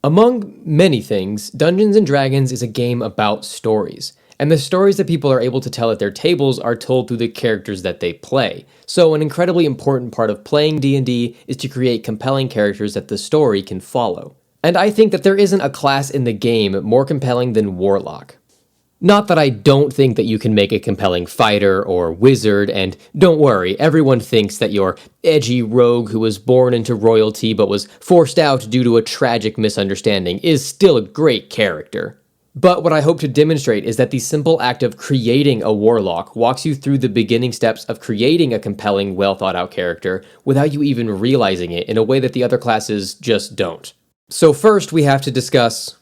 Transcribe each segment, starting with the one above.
Among many things, Dungeons & Dragons is a game about stories. And the stories that people are able to tell at their tables are told through the characters that they play. So an incredibly important part of playing D&D is to create compelling characters that the story can follow. And I think that there isn't a class in the game more compelling than Warlock. Not that I don't think that you can make a compelling fighter or wizard, and don't worry, everyone thinks that your edgy rogue who was born into royalty but was forced out due to a tragic misunderstanding is still a great character. But what I hope to demonstrate is that the simple act of creating a warlock walks you through the beginning steps of creating a compelling, well-thought-out character without you even realizing it in a way that the other classes just don't. So first, we have to discuss...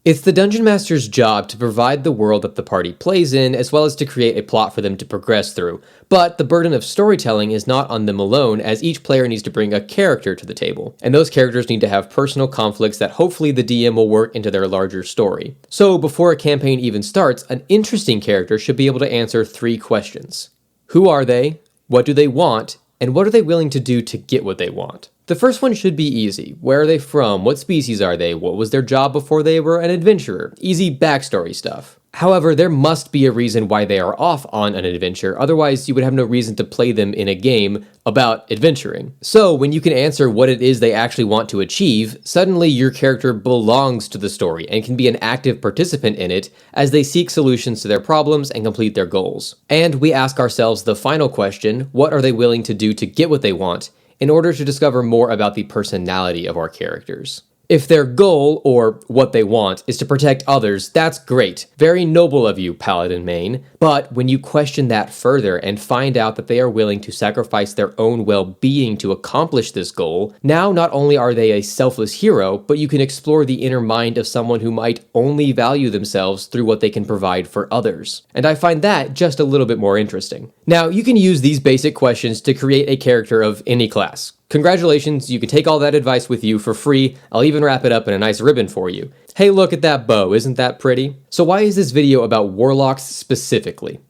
It's the Dungeon Master's job to provide the world that the party plays in, as well as to create a plot for them to progress through. But the burden of storytelling is not on them alone, as each player needs to bring a character to the table. And those characters need to have personal conflicts that hopefully the DM will work into their larger story. So before a campaign even starts, an interesting character should be able to answer 3 questions. Who are they? What do they want? And what are they willing to do to get what they want? The first one should be easy. Where are they from? What species are they? What was their job before they were an adventurer? Easy backstory stuff. However, there must be a reason why they are off on an adventure, otherwise you would have no reason to play them in a game about adventuring. So when you can answer what it is they actually want to achieve, suddenly your character belongs to the story and can be an active participant in it as they seek solutions to their problems and complete their goals. And we ask ourselves the final question, what are they willing to do to get what they want, in order to discover more about the personality of our characters. If their goal, or what they want, is to protect others, that's great. Very noble of you, Paladin Main. But when you question that further and find out that they are willing to sacrifice their own well-being to accomplish this goal, now not only are they a selfless hero, but you can explore the inner mind of someone who might only value themselves through what they can provide for others. And I find that just a little bit more interesting. Now, you can use these basic questions to create a character of any class. Congratulations, you can take all that advice with you for free. I'll even wrap it up in a nice ribbon for you. Hey, look at that bow, isn't that pretty? So why is this video about warlocks specifically?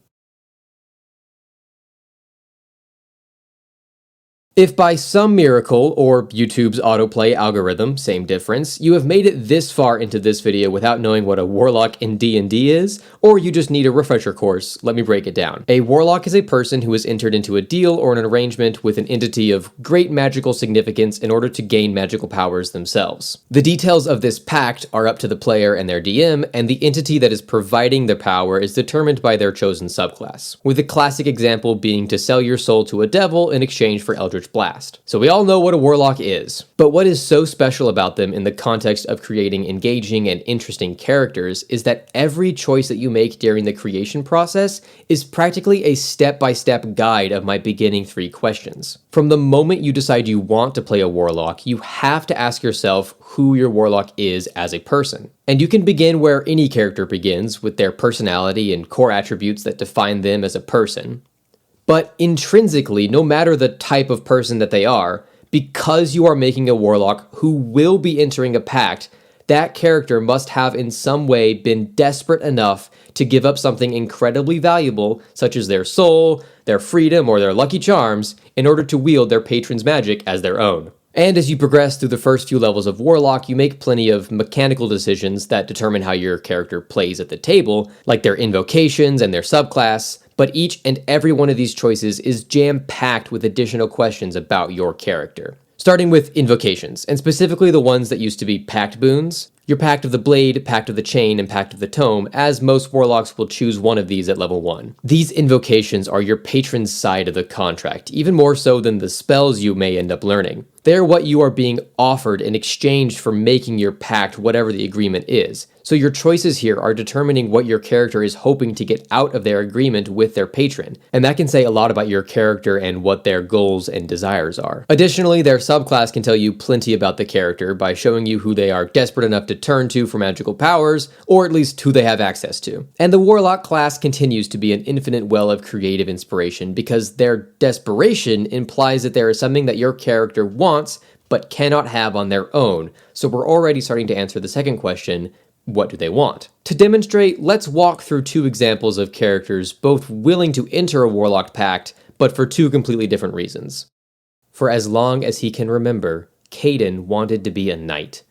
If by some miracle, or YouTube's autoplay algorithm, same difference, you have made it this far into this video without knowing what a warlock in D&D is, or you just need a refresher course, let me break it down. A warlock is a person who has entered into a deal or an arrangement with an entity of great magical significance in order to gain magical powers themselves. The details of this pact are up to the player and their DM, and the entity that is providing the power is determined by their chosen subclass, with the classic example being to sell your soul to a devil in exchange for Eldritch Blast. So we all know what a warlock is, but what is so special about them in the context of creating engaging and interesting characters is that every choice that you make during the creation process is practically a step-by-step guide of my beginning 3 questions. From the moment you decide you want to play a warlock, you have to ask yourself who your warlock is as a person. And you can begin where any character begins, with their personality and core attributes that define them as a person. But intrinsically, no matter the type of person that they are, because you are making a warlock who will be entering a pact, that character must have in some way been desperate enough to give up something incredibly valuable, such as their soul, their freedom, or their lucky charms, in order to wield their patron's magic as their own. And as you progress through the first few levels of Warlock, you make plenty of mechanical decisions that determine how your character plays at the table, like their invocations and their subclass, but each and every one of these choices is jam-packed with additional questions about your character. Starting with invocations, and specifically the ones that used to be pact boons. Your Pact of the Blade, Pact of the Chain, and Pact of the Tome, as most warlocks will choose one of these at level 1. These invocations are your patron's side of the contract, even more so than the spells you may end up learning. They're what you are being offered in exchange for making your pact whatever the agreement is. So your choices here are determining what your character is hoping to get out of their agreement with their patron, and that can say a lot about your character and what their goals and desires are. Additionally, their subclass can tell you plenty about the character by showing you who they are desperate enough to turn to for magical powers, or at least who they have access to. And the Warlock class continues to be an infinite well of creative inspiration because their desperation implies that there is something that your character wants but cannot have on their own, so we're already starting to answer the second question, what do they want? To demonstrate, let's walk through 2 examples of characters both willing to enter a Warlock pact, but for 2 completely different reasons. For as long as he can remember, Caden wanted to be a knight.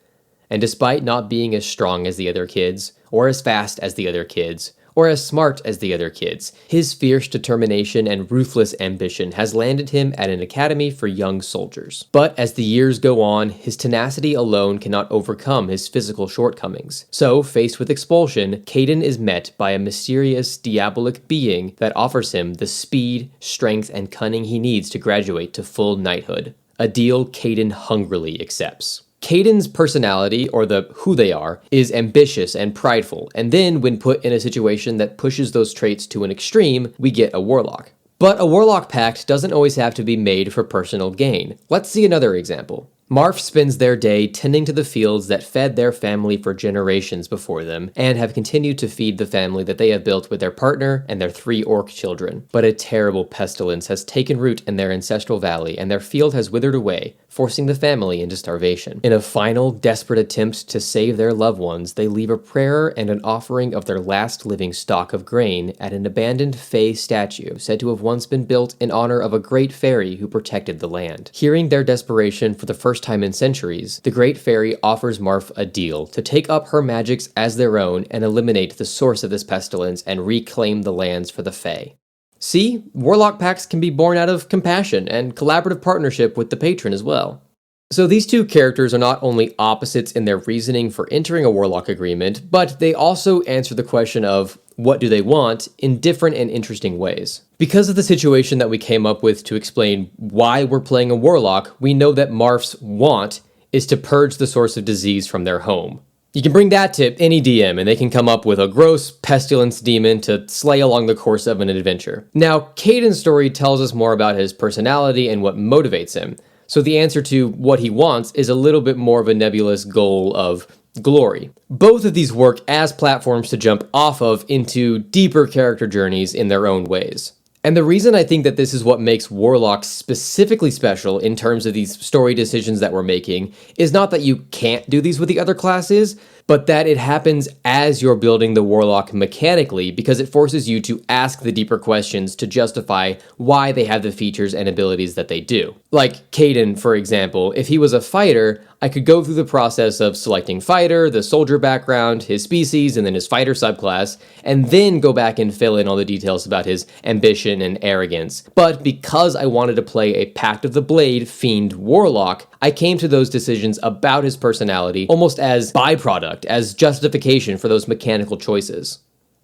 And despite not being as strong as the other kids, or as fast as the other kids, or as smart as the other kids, his fierce determination and ruthless ambition has landed him at an academy for young soldiers. But as the years go on, his tenacity alone cannot overcome his physical shortcomings. So, faced with expulsion, Caden is met by a mysterious, diabolic being that offers him the speed, strength, and cunning he needs to graduate to full knighthood. A deal Caden hungrily accepts. Caden's personality, or the who they are, is ambitious and prideful, and then when put in a situation that pushes those traits to an extreme, we get a warlock. But a warlock pact doesn't always have to be made for personal gain. Let's see another example. Marf spends their day tending to the fields that fed their family for generations before them, and have continued to feed the family that they have built with their partner and their 3 orc children. But a terrible pestilence has taken root in their ancestral valley, and their field has withered away, forcing the family into starvation. In a final, desperate attempt to save their loved ones, they leave a prayer and an offering of their last living stock of grain at an abandoned Fey statue said to have once been built in honor of a great fairy who protected the land. Hearing their desperation for the first time in centuries, the Great Fairy offers Marf a deal to take up her magics as their own and eliminate the source of this pestilence and reclaim the lands for the Fae. See, warlock pacts can be born out of compassion and collaborative partnership with the patron as well. So these two characters are not only opposites in their reasoning for entering a warlock agreement, but they also answer the question of what do they want in different and interesting ways. Because of the situation that we came up with to explain why we're playing a warlock, we know that Marf's want is to purge the source of disease from their home. You can bring that to any DM and they can come up with a gross pestilence demon to slay along the course of an adventure. Now, Caden's story tells us more about his personality and what motivates him. So the answer to what he wants is a little bit more of a nebulous goal of glory. Both of these work as platforms to jump off of into deeper character journeys in their own ways. And the reason I think that this is what makes Warlock specifically special in terms of these story decisions that we're making is not that you can't do these with the other classes, but that it happens as you're building the Warlock mechanically because it forces you to ask the deeper questions to justify why they have the features and abilities that they do. Like Caden, for example, if he was a fighter, I could go through the process of selecting fighter, the soldier background, his species, and then his fighter subclass, and then go back and fill in all the details about his ambition and arrogance. But because I wanted to play a Pact of the Blade fiend Warlock, I came to those decisions about his personality almost as byproduct, as justification for those mechanical choices.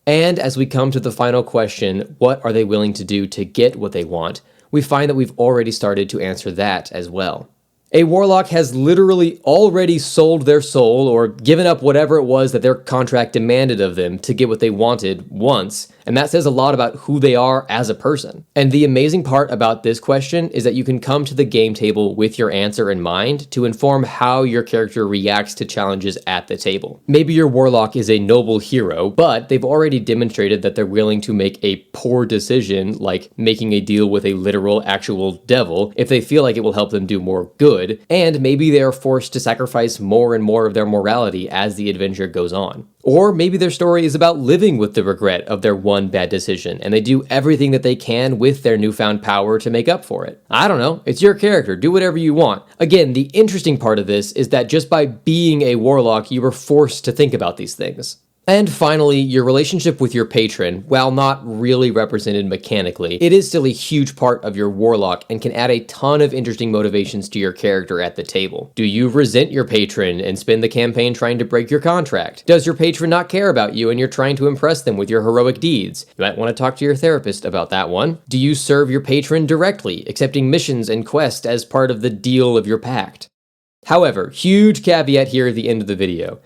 And as we come to the final question, what are they willing to do to get what they want, we find that we've already started to answer that as well. A warlock has literally already sold their soul or given up whatever it was that their contract demanded of them to get what they wanted once, and that says a lot about who they are as a person. And the amazing part about this question is that you can come to the game table with your answer in mind to inform how your character reacts to challenges at the table. Maybe your warlock is a noble hero, but they've already demonstrated that they're willing to make a poor decision, like making a deal with a literal, actual devil, if they feel like it will help them do more good. And maybe they are forced to sacrifice more and more of their morality as the adventure goes on. Or maybe their story is about living with the regret of their one bad decision, and they do everything that they can with their newfound power to make up for it. I don't know, it's your character, do whatever you want. Again, the interesting part of this is that just by being a warlock, you were forced to think about these things. And finally, your relationship with your patron, while not really represented mechanically, it is still a huge part of your warlock and can add a ton of interesting motivations to your character at the table. Do you resent your patron and spend the campaign trying to break your contract? Does your patron not care about you and you're trying to impress them with your heroic deeds? You might want to talk to your therapist about that one. Do you serve your patron directly, accepting missions and quests as part of the deal of your pact? However, huge caveat here at the end of the video.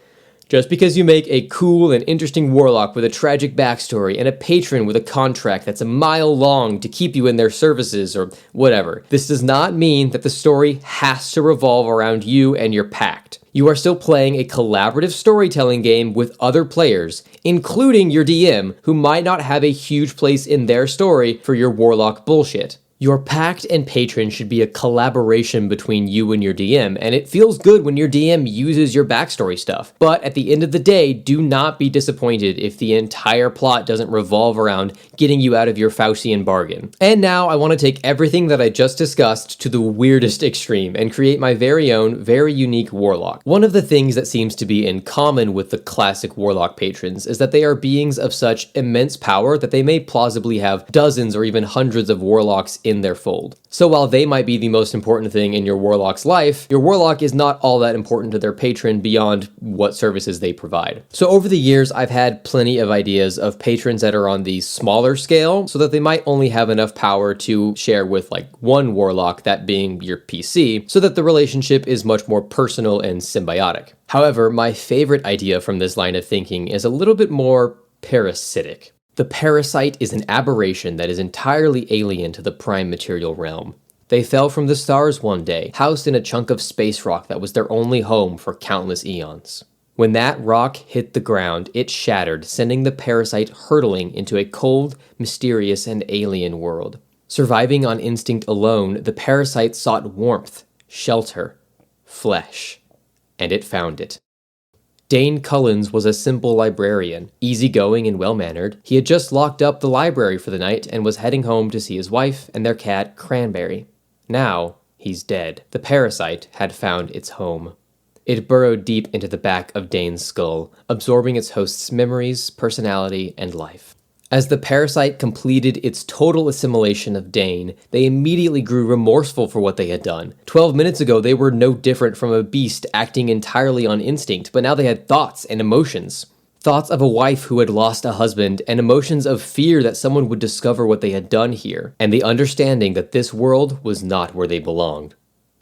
Just because you make a cool and interesting warlock with a tragic backstory and a patron with a contract that's a mile long to keep you in their services or whatever, this does not mean that the story has to revolve around you and your pact. You are still playing a collaborative storytelling game with other players, including your DM, who might not have a huge place in their story for your warlock bullshit. Your pact and patron should be a collaboration between you and your DM, and it feels good when your DM uses your backstory stuff. But at the end of the day, do not be disappointed if the entire plot doesn't revolve around getting you out of your Faustian bargain. And now I want to take everything that I just discussed to the weirdest extreme and create my very own, very unique Warlock. One of the things that seems to be in common with the classic Warlock patrons is that they are beings of such immense power that they may plausibly have dozens or even hundreds of Warlocks in their fold. So while they might be the most important thing in your Warlock's life, your Warlock is not all that important to their patron beyond what services they provide. So over the years, I've had plenty of ideas of patrons that are on the smaller scale so that they might only have enough power to share with like one Warlock, that being your PC, so that the relationship is much more personal and symbiotic. However, my favorite idea from this line of thinking is a little bit more parasitic. The parasite is an aberration that is entirely alien to the prime material realm. They fell from the stars one day, housed in a chunk of space rock that was their only home for countless eons. When that rock hit the ground, it shattered, sending the parasite hurtling into a cold, mysterious, and alien world. Surviving on instinct alone, the parasite sought warmth, shelter, flesh, and it found it. Dane Cullens was a simple librarian, easygoing and well-mannered. He had just locked up the library for the night and was heading home to see his wife and their cat, Cranberry. Now, he's dead. The parasite had found its home. It burrowed deep into the back of Dane's skull, absorbing its host's memories, personality, and life. As the parasite completed its total assimilation of Dane, they immediately grew remorseful for what they had done. 12 minutes ago, they were no different from a beast acting entirely on instinct, but now they had thoughts and emotions. Thoughts of a wife who had lost a husband, and emotions of fear that someone would discover what they had done here, and the understanding that this world was not where they belonged.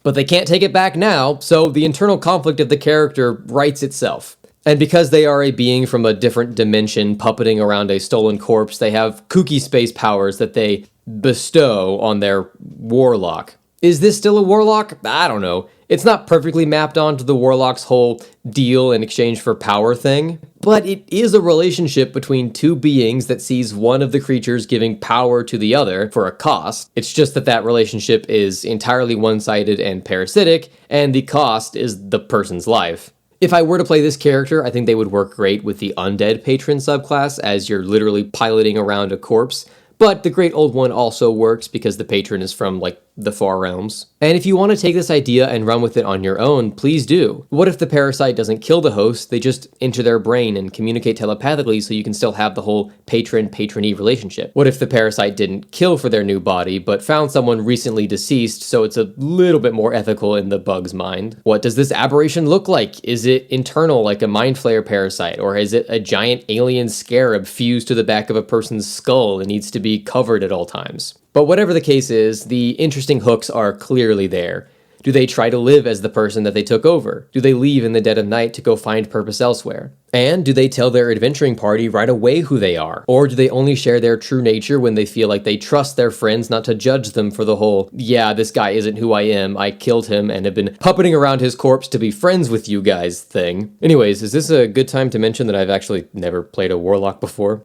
But they can't take it back now, so the internal conflict of the character writes itself. And because they are a being from a different dimension puppeting around a stolen corpse, they have kooky space powers that they bestow on their Warlock. Is this still a Warlock? I don't know. It's not perfectly mapped onto the Warlock's whole deal in exchange for power thing, but it is a relationship between two beings that sees one of the creatures giving power to the other for a cost. It's just that that relationship is entirely one-sided and parasitic, and the cost is the person's life. If I were to play this character, I think they would work great with the undead patron subclass, as you're literally piloting around a corpse. But the Great Old One also works because the patron is from, like, the far realms. And if you want to take this idea and run with it on your own, please do. What if the parasite doesn't kill the host, they just enter their brain and communicate telepathically so you can still have the whole patron-patronee relationship? What if the parasite didn't kill for their new body, but found someone recently deceased, so it's a little bit more ethical in the bug's mind? What does this aberration look like? Is it internal like a mind flayer parasite, or is it a giant alien scarab fused to the back of a person's skull and needs to be covered at all times? But whatever the case is, the interesting hooks are clearly there. Do they try to live as the person that they took over? Do they leave in the dead of night to go find purpose elsewhere? And do they tell their adventuring party right away who they are? Or do they only share their true nature when they feel like they trust their friends not to judge them for the whole, yeah, this guy isn't who I am, I killed him and have been puppeting around his corpse to be friends with you guys thing? Anyways, is this a good time to mention that I've actually never played a Warlock before?